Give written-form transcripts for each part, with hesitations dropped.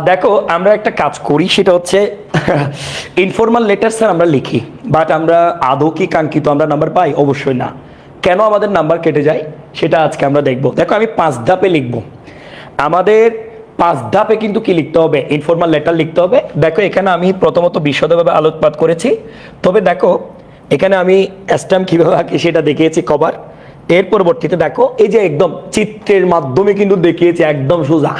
দেখো আমরা একটা কাজ করি, সেটা হচ্ছে ইনফর্মাল লেটার স্যার আমরা লিখি, বাট আমরা আদৌ কি কাঙ্ক্ষিত আমরা নাম্বার পাই? অবশ্যই না। কেন আমাদের নাম্বার কেটে যায় সেটা আজকে আমরা দেখব। দেখো আমি 5 ধাপে লিখব। আমাদের 5 ধাপে কিন্তু কি লিখতে হবে? ইনফর্মাল লেটার লিখতে হবে। দেখো এখানে আমি প্রথমত বিশদভাবে আলোকপাত করেছি, তবে দেখো এখানে আমি স্ট্যাম্প কীভাবে আঁকি সেটা দেখিয়েছি কভার। এর পরবর্তীতে দেখো এই যে একদম চিত্রের মাধ্যমে কিন্তু দেখিয়েছি, একদম সোজা,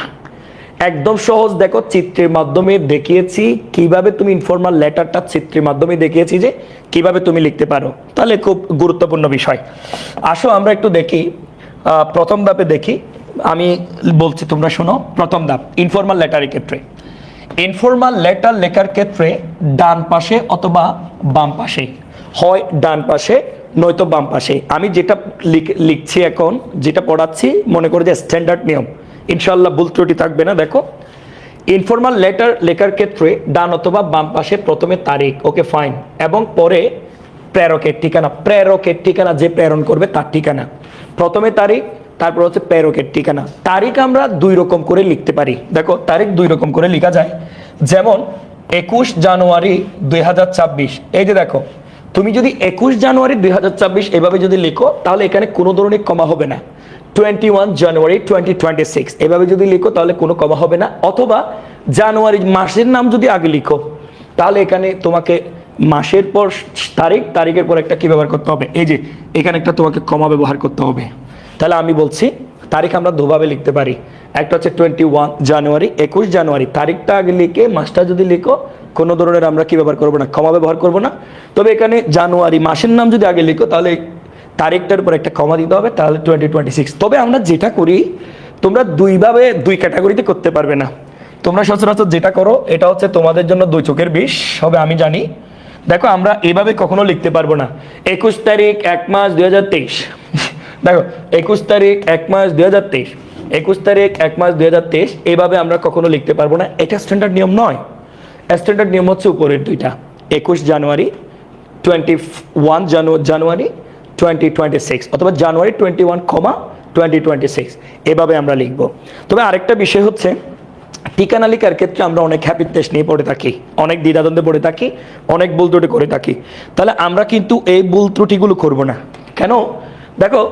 একদম সহজ। দেখো চিত্রের মাধ্যমে দেখিয়েছি কিভাবে তুমি ইনফর্মাল লেটারটা চিত্রের মাধ্যমে দেখিয়েছি যে কিভাবে তুমি লিখতে পারো। তাহলে খুব গুরুত্বপূর্ণ বিষয়। আসো আমরা একটু দেখি, প্রথম ধাপে দেখি। আমি বলছি তোমরা শোনো। প্রথম ধাপ ইনফর্মাল লেটারের ক্ষেত্রে, ইনফর্মাল লেটার লেখার ক্ষেত্রে ডান পাশে অথবা বাম পাশে, হয় ডান পাশে নয়তো বাম পাশে। আমি যেটা লিখছি এখন, যেটা পড়াচ্ছি, মনে করো যে স্ট্যান্ডার্ড নিয়ম, ইনশাল্লাহ ভুল ত্রুটি থাকবে না। দেখো ইনফর্মাল লেটার লেখার ক্ষেত্রে ডান অথবা বাম পাশে প্রথমে তারিখ, ওকে ফাইন, এবং পরে প্রেরকের ঠিকানা। প্রেরকের ঠিকানা, যে প্রেরণ করবে তার ঠিকানা। প্রথমে তারিখ, তারপর হচ্ছে প্রেরকের ঠিকানা। তারিখ আমরা 2 রকম করে লিখতে পারি। দেখো তারিখ 2 রকম করে লেখা যায়। যেমন 21 জানুয়ারি 2024। এই যে দেখো, তুমি যদি 21 জানুয়ারি 2024 এভাবে যদি লিখো, তাহলে এখানে কোনো ধরনের কমা হবে না। 21 জানুয়ারি 2026 এভাবে যদি লিখো তাহলে কোনো কমা হবে না। অথবা জানুয়ারি মাসের নাম যদি আগে লিখো, তাহলে এখানে তোমাকে মাসের পর তারিখ, তারিখের পর একটা কি ব্যবহার করতে হবে? এই যে এখানে একটা তোমাকে কমা ব্যবহার করতে হবে। তাহলে আমি বলছি তারিখ আমরা দুভাবে লিখতে পারি। একটা হচ্ছে 21 জানুয়ারি, 21 জানুয়ারি, তারিখটা আগে লিখে মাসটা যদি লিখো, কোনো ধরনের আমরা কি ব্যবহার করবো না, কমা ব্যবহার করবো না। তবে এখানে জানুয়ারি মাসের নাম যদি আগে লিখো, তাহলে তারিখটার উপর একটা কমা দিতে হবে, তাহলে 2026। তবে আমরা যেটা করি, তোমরা 2 ক্যাটাগরিতে করতে পারবে না। তোমরা সচরাচর যেটা করো, এটা হচ্ছে তোমাদের জন্য 2 চোখের বিষ হবে, আমি জানি। দেখো আমরা এভাবে কখনো লিখতে পারবো না 21 তারিখ 1 মাস 2023। দেখো 21 তারিখ 1 মাস 2023, 21 তারিখ 1 মাস 2023, এইভাবে আমরা কখনো লিখতে পারবো না। এটা স্ট্যান্ডার্ড নিয়ম নয়। স্ট্যান্ডার্ড নিয়ম হচ্ছে উপরের 2টা, 21 জানুয়ারি, 21 জানুয়ারি 2026, অথবা জানুয়ারি 21, 2026, এভাবে আমরা লিখব। তবে আরেকটা বিষয় হচ্ছে, ঠিকানা লেখার ক্ষেত্রে আমরা অনেক হ্যাপিটেস নিয়ে পড়ে থাকি, অনেক দ্বিধাদ্বন্দ্বে পড়ে থাকি, অনেক ভুল ত্রুটি করে থাকি। তাহলে আমরা কিন্তু এই ভুল ত্রুটিগুলো করব না। কেন? দেখো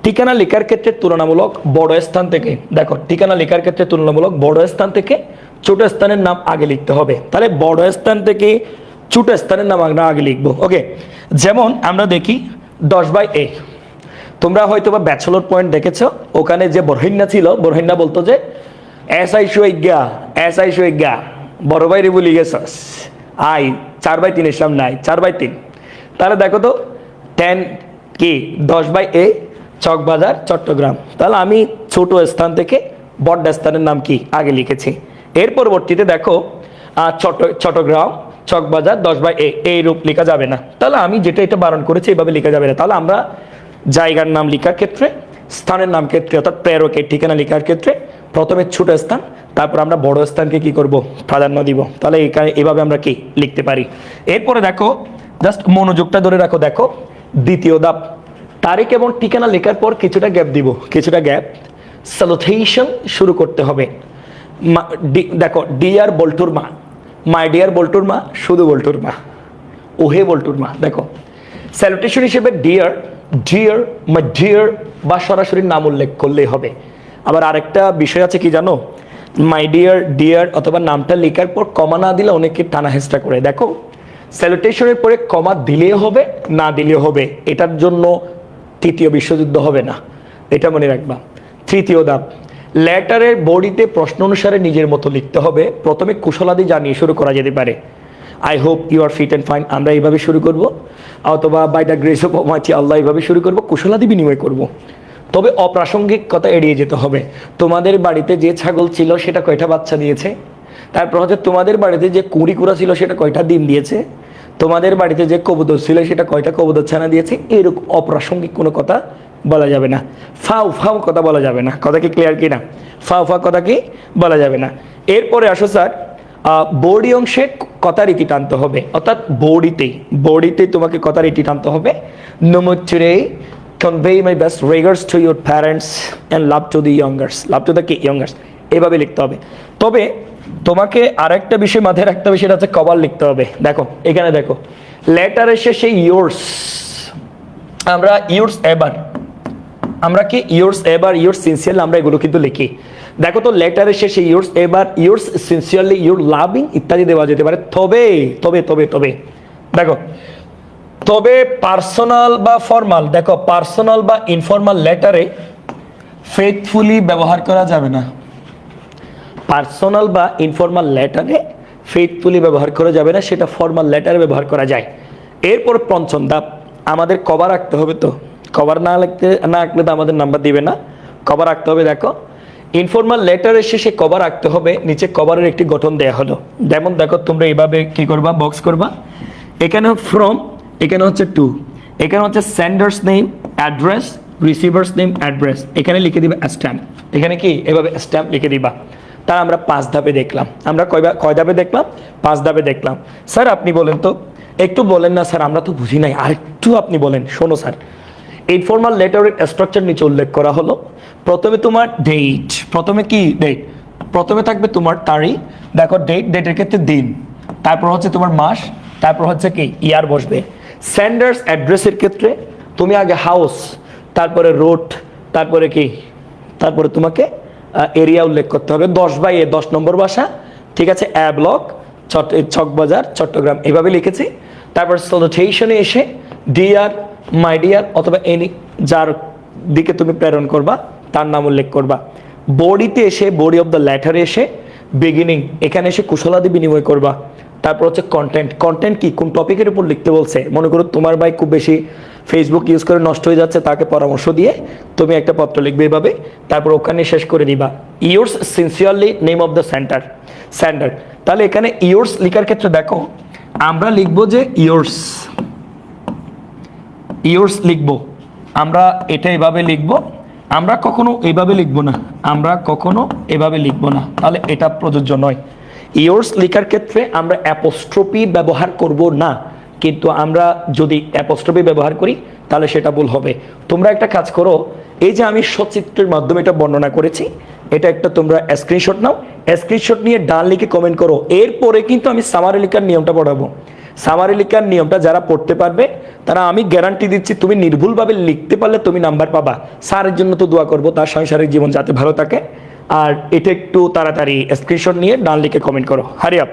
ঠিকানা লেখার ক্ষেত্রে তুলনামূলক বড় স্থান থেকে, দেখো ঠিকানা লেখার ক্ষেত্রে তুলনামূলক বড় স্থান থেকে ছোট স্থানের নাম আগে লিখতে হবে। তাহলে বড় স্থান থেকে ছোট স্থানের নাম আমরা আগে লিখবো। ওকে, যেমন আমরা দেখি 10/A। তোমরা হয়তো বা ব্যাচেলর পয়েন্ট দেখেছো, ওখানে যে বরহিন্না ছিল, বরহিন্না বলতো যে এসআই সুইজ্ঞা বড় ভাই রে বলি গেছস, আই 4/3 ইসলাম নাই 4/3। তাহলে দেখো তো 10 কি 10/A, চকবাজার, চট্টগ্রাম। তাহলে আমি ছোট স্থান থেকে বড় স্থানের নাম কি আগে লিখেছি। এর পরবর্তীতে দেখো চট্টগ্রাম, চকবাজার, 10/A, এই রূপ লেখা যাবে না। তাহলে আমি যেটা এটা বারণ করেছি এভাবে লেখা যাবে না। তাহলে আমরা জায়গার নাম লেখার ক্ষেত্রে, স্থানের নাম ক্ষেত্রে, অর্থাৎ প্রেরকের ঠিকানা লেখার ক্ষেত্রে প্রথমে ছোট স্থান, তারপর আমরা বড় স্থানকে কি করব? প্রাধান্য দিব। তাহলে এভাবে আমরা কি লিখতে পারি। এরপরে দেখো, জাস্ট মনোযোগটা ধরে রাখো। দেখো দ্বিতীয় ধাপ, তারিখ এবং ঠিকানা লেখার পর কিছুটা গ্যাপ দিব, কিছুটা গ্যাপ। স্যালুটেশন শুরু করতে হবে। দেখো ডিয়ার বল্টুর মা, মাই ডিয়ার বল্টুর মা, শুধু বল্টুর মা, ওহে বল্টুর মা। দেখো স্যালুটেশন হিসেবে ডিয়ার, মাই ডিয়ার বা সরাসরি নাম উল্লেখ করলেই হবে। আবার আরেকটা বিষয় আছে কি জানো, মাই ডিয়ার অথবা নামটা লেখার পর কমা না দিলে অনেকে টানা হেঁচড়া করে। দেখো স্যালুটেশনের পরে কমা দিলেও হবে, না দিলেও হবে, এটার জন্য 3য় বিশ্বযুদ্ধ হবে না, এটা মনে রাখবা। তৃতীয় ধাপ, লেটারের বডিতে প্রশ্ন অনুসারে নিজের মতো লিখতে হবে। প্রথমে কুশলাদি জানিয়ে শুরু করা যেতে পারে, I hope you are fit and fine, আমরা এইভাবে শুরু করব। অথবা by the grace of almighty Allah, এইভাবে শুরু করব, কুশলাদি বিনিময় করব। তবে অপ্রাসঙ্গিক কথা এড়িয়ে যেতে হবে। তোমাদের বাড়িতে যে ছাগল ছিল সেটা কয়টা বাচ্চা দিয়েছে? তারপর হচ্ছে তোমাদের বাড়িতে যে কুড়া ছিল সেটা কয়টা ডিম দিয়েছে? তোমাদের বাড়িতে যে কবুতর ছিল সেটা কয়টা কবুতর ছানা দিয়েছে? এরকম অপ্রাসঙ্গিক কোনো কথা বলা যাবে না। ফাউ কথা বলা যাবে না। কথা কি ক্লিয়ার কি না? ফাউ কথা কি বলা যাবে না। এরপরে আসো স্যার, বডি অংশে কথা রীতি টানতে হবে, অর্থাৎ বডিতে তোমাকে কথা রীতি টানতে হবে। নম্বর 3, convey my best regards to your parents and love to the youngers. Love to the youngers. এভাবে লিখতে হবে। তবে তোমাকে আরেকটা বিষয় মাথায় রাখতে হবে, সেটা হচ্ছে কভার লিখতে হবে। দেখো এখানে দেখো লেটারের শেষে ইয়োর্স, আমরা ইয়োর্স এভার, আমরা কি ইয়োর্স এভার, ইয়োর্স সিনসিয়ারলি, আমরা এগুলো কিন্তু লিখি। দেখো তো লেটারের শেষে yours ever, yours sincerely, your loving ইত্যাদি দেওয়া যেতে পারে। তবে তবে তবে তবে দেখো, তবে পার্সোনাল বা ফর্মাল, দেখো পার্সোনাল বা ইনফর্মাল লেটারে ফেথফুলি ব্যবহার করা যাবে না। পার্সোনাল বা ইনফর্মাল লেটারে ফেথফুলি ব্যবহার করা যাবে না, সেটা ফর্মাল লেটারে ব্যবহার করা যায়। এরপর পঞ্চম ধাপ, আমাদের কভার রাখতে হবে। তো কভার না রাখলে তো আমাদের নাম্বার দিবে না, কভার রাখতে হবে। দেখো ইনফর্মাল লেটারের শেষে কভার রাখতে হবে, নিচে কভারের একটি গঠন দেয়া হলো। যেমন দেখো তোমরা এইভাবে কি করবা, বক্স করবা, এখানে ফ্রম, এখানে হচ্ছে টু, এখানে হচ্ছে sender's name address, receiver's name address, এখানে লিখে দিবা স্ট্যাম্প, এখানে কি এভাবে স্ট্যাম্প লিখে দিবা। তার আমরা 5 ধাপে দেখলাম। আমরা কয় ধাপে দেখলাম? 5 ধাপে দেখলাম। স্যার আপনি বলেন তো, একটু বলেন না স্যার, আমরা তো বুঝি নাই, আরেকটু আপনি বলেন। শোনো স্যার, ইনফর্মাল লেটারের স্ট্রাকচার নিচে উল্লেখ করা হলো। প্রথমে তোমার ডেট, প্রথমে কি ডেট, প্রথমে থাকবে তোমার তারিখ। দেখো ডেট, ডেটের ক্ষেত্রে দিন, তারপর হচ্ছে তোমার মাস, তারপর হচ্ছে কি ইয়ার বসবে। সেন্ডার্স অ্যাড্রেসের ক্ষেত্রে তুমি আগে হাউস, তারপরে রোড, তারপরে কি, তারপরে তোমাকে এরিয়া উল্লেখ করতে হবে। 10/A 10 নম্বর বাসা, ঠিক আছে, এ ব্লক, চকবাজার, চট্টগ্রাম, এভাবে লিখেছি। তারপর সলিউশনে এসে ডিয়ার, মাই ডিয়ার অথবা এনি, যার দিকে তুমি প্রেরণ করবা তার নাম উল্লেখ করবা। বডিতে এসে, বডি অফ দ্য লেটারে এসে বিগিনিং, এখানে এসে কুশলাদি বিনিময় করবা। তারপর হচ্ছে কন্টেন্ট, কন্টেন্ট কি, কোন টপিকের উপর লিখতে বলছে। মনে করো তোমার ভাই খুব বেশি ফেসবুক ইউজ করে নষ্ট হয়ে যাচ্ছে, তাকে পরামর্শ দিয়ে তুমি একটা পত্র লিখবে এভাবে, তারপর ওখানে শেষ করে দিবা। Yours sincerely, name of the sender. তাহলে এখানে ইয়োর্স লেখার ক্ষেত্রে দেখো আমরা লিখবো যে ইয়োর্স, ইয়োর্স লিখবো, আমরা এটা এভাবে লিখবো। আমরা কখনো এভাবে লিখবো না, আমরা কখনো এভাবে লিখবো না, তাহলে এটা প্রযোজ্য নয়। ইয়োর্স লেখার ক্ষেত্রে আমরা অ্যাপোস্ট্রফি ব্যবহার করব না, কিন্তু আমরা যদি অ্যাপোস্ট্রফি ব্যবহার করি তাহলে সেটা ভুল হবে। তোমরা একটা কাজ করো, এই যে আমি সচিত্রের মাধ্যমে এটা বর্ণনা করেছি, এটা একটা তোমরা স্ক্রিনশট নাও, স্ক্রিনশট নিয়ে ডান লিখে কমেন্ট করো। এরপরে কিন্তু আমি সামারি লেখার নিয়মটা পড়াবো। সামারি লেখার নিয়মটা যারা পড়তে পারবে তারা, আমি গ্যারান্টি দিচ্ছি, তুমি নির্ভুলভাবে লিখতে পারলে তুমি নাম্বার পাবা। স্যারের জন্য তো দোয়া করবো, তার সাংসারিক জীবন যাতে ভালো থাকে। আর এটা একটু তাড়াতাড়ি স্ক্রিনশট নিয়ে ডান লিখে কমেন্ট করো। Hurry up.